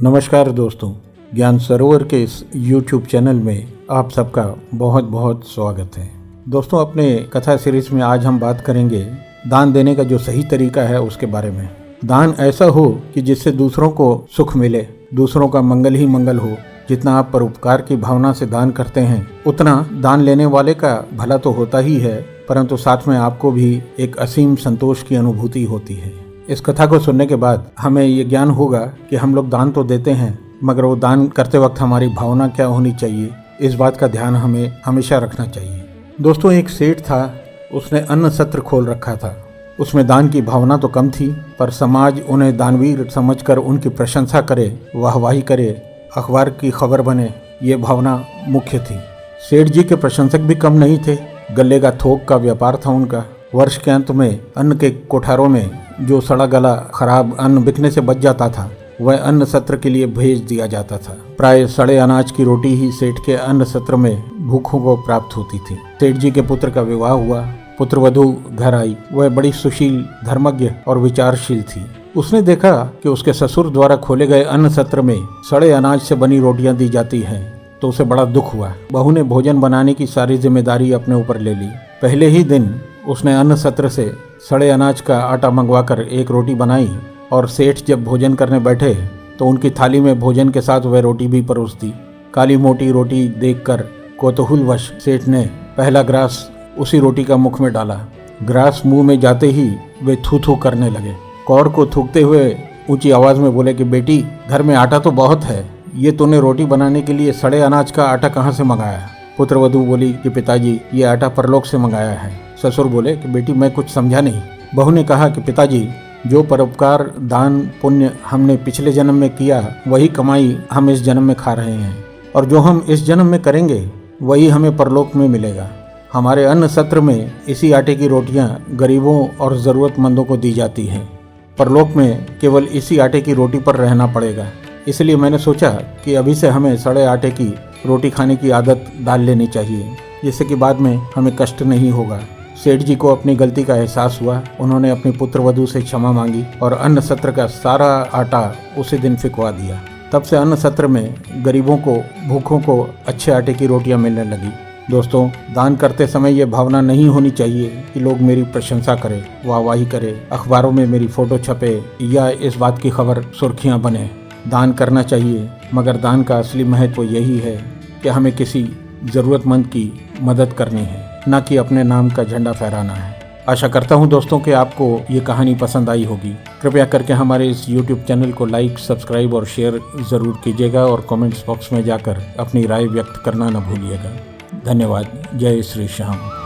नमस्कार दोस्तों, ज्ञान सरोवर के इस YouTube चैनल में आप सबका बहुत बहुत स्वागत है। दोस्तों, अपने कथा सीरीज में आज हम बात करेंगे दान देने का जो सही तरीका है उसके बारे में। दान ऐसा हो कि जिससे दूसरों को सुख मिले, दूसरों का मंगल ही मंगल हो। जितना आप परोपकार की भावना से दान करते हैं उतना दान लेने वाले का भला तो होता ही है, परंतु साथ में आपको भी एक असीम संतोष की अनुभूति होती है। इस कथा को सुनने के बाद हमें ये ज्ञान होगा कि हम लोग दान तो देते हैं, मगर वो दान करते वक्त हमारी भावना क्या होनी चाहिए, इस बात का ध्यान हमें हमेशा रखना चाहिए। दोस्तों, एक सेठ था, उसने अन्न सत्र खोल रखा था। उसमें दान की भावना तो कम थी, पर समाज उन्हें दानवीर समझकर उनकी प्रशंसा करे, वाहवाही करे, अखबार की खबर बने, ये भावना मुख्य थी। सेठ जी के प्रशंसक भी कम नहीं थे। गले का थोक का व्यापार था उनका। वर्ष के अंत में अन्न के कोठारों में जो सड़ा गला खराब अन्न बिकने से बच जाता था, वह अन्न सत्र के लिए भेज दिया जाता था। प्राय सड़े अनाज की रोटी ही सेठ के अन्न सत्र में भूखों को प्राप्त होती थी। सेठ जी के पुत्र का विवाह हुआ। पुत्रवधू घर आई। वह बड़ी सुशील, धर्मज्ञ और विचारशील थी। उसने देखा कि उसके ससुर द्वारा खोले गए अन्न सत्र में सड़े अनाज से बनी रोटियां दी जाती हैं, तो उसे बड़ा दुख हुआ। बहू ने भोजन बनाने की सारी जिम्मेदारी अपने ऊपर ले ली। पहले ही दिन उसने अन्न सत्र से सड़े अनाज का आटा मंगवाकर एक रोटी बनाई, और सेठ जब भोजन करने बैठे तो उनकी थाली में भोजन के साथ वह रोटी भी परोस दी। काली मोटी रोटी देखकर कौतूहलवश सेठ ने पहला ग्रास उसी रोटी का मुख में डाला। ग्रास मुंह में जाते ही वे थू थू करने लगे। कौर को थूकते हुए ऊंची आवाज में बोले कि बेटी, घर में आटा तो बहुत है, ये तूने रोटी बनाने के लिए सड़े अनाज का आटा कहाँ से मंगाया? पुत्रवधू बोली कि पिताजी, ये आटा परलोक से मंगाया है। ससुर बोले कि बेटी, मैं कुछ समझा नहीं। बहू ने कहा कि पिताजी, जो परोपकार, दान, पुण्य हमने पिछले जन्म में किया, वही कमाई हम इस जन्म में खा रहे हैं, और जो हम इस जन्म में करेंगे वही हमें परलोक में मिलेगा। हमारे अन्न सत्र में इसी आटे की रोटियां गरीबों और ज़रूरतमंदों को दी जाती हैं। परलोक में केवल इसी आटे की रोटी पर रहना पड़ेगा। इसलिए मैंने सोचा कि अभी से हमें सड़े आटे की रोटी खाने की आदत डाल लेनी चाहिए, जिससे कि बाद में हमें कष्ट नहीं होगा। सेठ जी को अपनी गलती का एहसास हुआ। उन्होंने अपनी पुत्रवधू से क्षमा मांगी और अन्न सत्र का सारा आटा उसी दिन फिकवा दिया। तब से अन्न सत्र में गरीबों को, भूखों को अच्छे आटे की रोटियां मिलने लगी। दोस्तों, दान करते समय ये भावना नहीं होनी चाहिए कि लोग मेरी प्रशंसा करें, वाहवाही करें, अखबारों में मेरी फोटो छपे या इस बात की खबर सुर्खियां बने। दान करना चाहिए, मगर दान का असली महत्व यही है कि हमें किसी ज़रूरतमंद की मदद करनी है, न कि अपने नाम का झंडा फहराना है। आशा करता हूं दोस्तों कि आपको ये कहानी पसंद आई होगी। कृपया करके हमारे इस YouTube चैनल को लाइक, सब्सक्राइब और शेयर ज़रूर कीजिएगा, और कमेंट्स बॉक्स में जाकर अपनी राय व्यक्त करना न भूलिएगा। धन्यवाद। जय श्री श्याम।